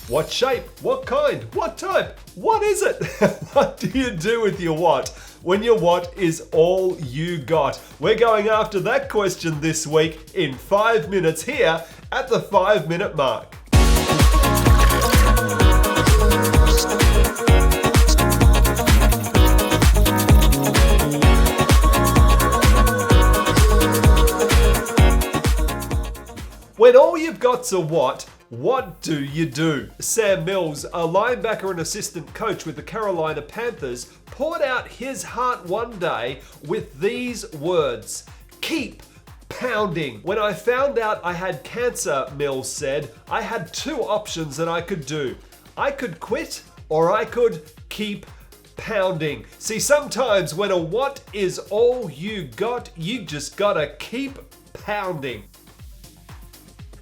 What shape? What kind? What type? What is it? What do you do with your what when your what is all you got? We're going after that question this week in 5 minutes here at the 5-minute mark. When all you've got's a what do you do? Sam Mills, a linebacker and assistant coach with the Carolina Panthers, poured out his heart one day with these words: keep pounding. When I found out I had cancer, Mills said, I had two options that I could do. I could quit or I could keep pounding. See, sometimes when a what is all you got, you just gotta keep pounding.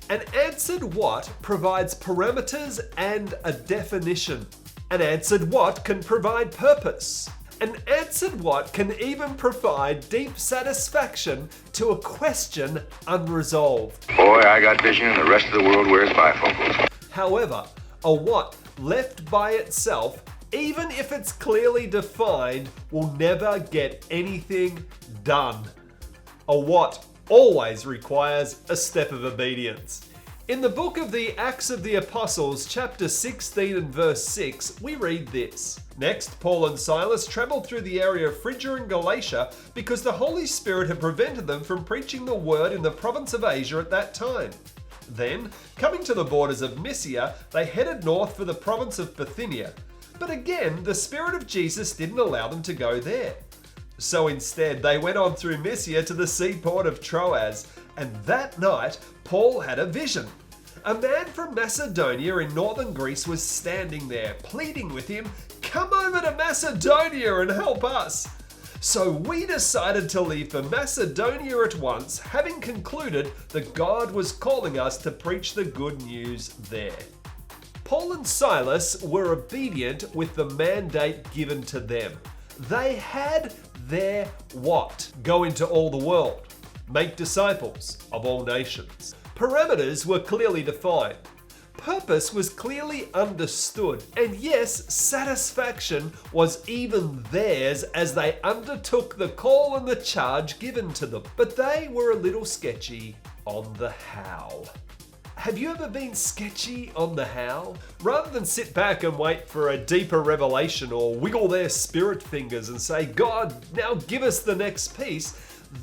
An answered what provides parameters and a definition. An answered what can provide purpose. An answered what can even provide deep satisfaction to a question unresolved. Boy, I got vision and the rest of the world wears bifocals. However, a what left by itself, even if it's clearly defined, will never get anything done. A what always requires a step of obedience. In the book of the Acts of the Apostles, chapter 16 and verse 6, we read this. Next, Paul and Silas traveled through the area of Phrygia and Galatia because the Holy Spirit had prevented them from preaching the word in the province of Asia at that time. Then, coming to the borders of Mysia, they headed north for the province of Bithynia. But again, the Spirit of Jesus didn't allow them to go there. So instead, they went on through Mysia to the seaport of Troas, and that night, Paul had a vision. A man from Macedonia in northern Greece was standing there, pleading with him, "Come over to Macedonia and help us." So we decided to leave for Macedonia at once, having concluded that God was calling us to preach the good news there. Paul and Silas were obedient with the mandate given to them. They had their what? Go into all the world. Make disciples of all nations. Parameters were clearly defined. Purpose was clearly understood. And yes, satisfaction was even theirs as they undertook the call and the charge given to them. But they were a little sketchy on the how. Have you ever been sketchy on the how? Rather than sit back and wait for a deeper revelation or wiggle their spirit fingers and say, "God, now give us the next piece,"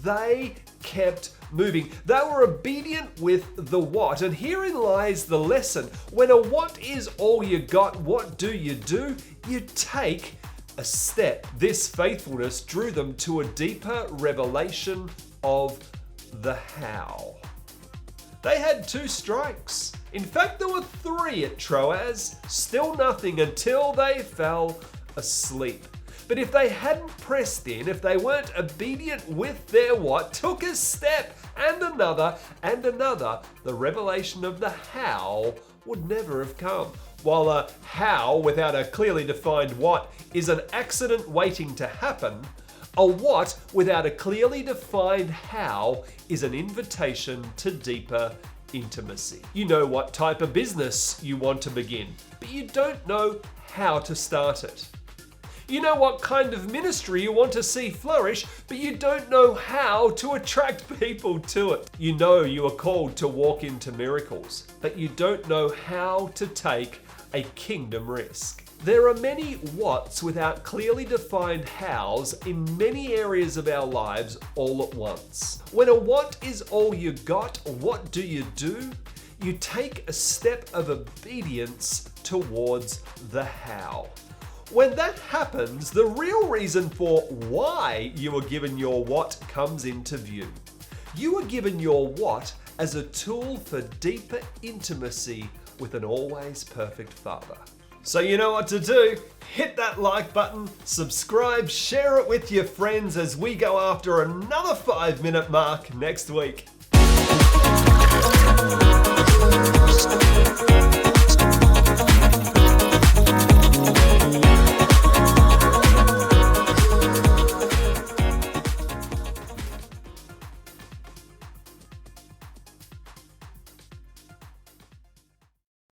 they kept moving. They were obedient with the what. And herein lies the lesson. When a what is all you got, what do? You take a step. This faithfulness drew them to a deeper revelation of the how. They had 2 strikes. In fact, there were 3 at Troas. Still nothing until they fell asleep. But if they hadn't pressed in, if they weren't obedient with their what, took a step and another, the revelation of the how would never have come. While a how without a clearly defined what is an accident waiting to happen, a what without a clearly defined how is an invitation to deeper intimacy. You know what type of business you want to begin, but you don't know how to start it. You know what kind of ministry you want to see flourish, but you don't know how to attract people to it. You know you are called to walk into miracles, but you don't know how to take a kingdom risk. There are many whats without clearly defined hows in many areas of our lives all at once. When a what is all you got, what do? You take a step of obedience towards the how. When that happens, the real reason for why you were given your what comes into view. You were given your what as a tool for deeper intimacy with an always perfect Father. So you know what to do. Hit that like button, subscribe, share it with your friends as we go after another 5-minute mark next week.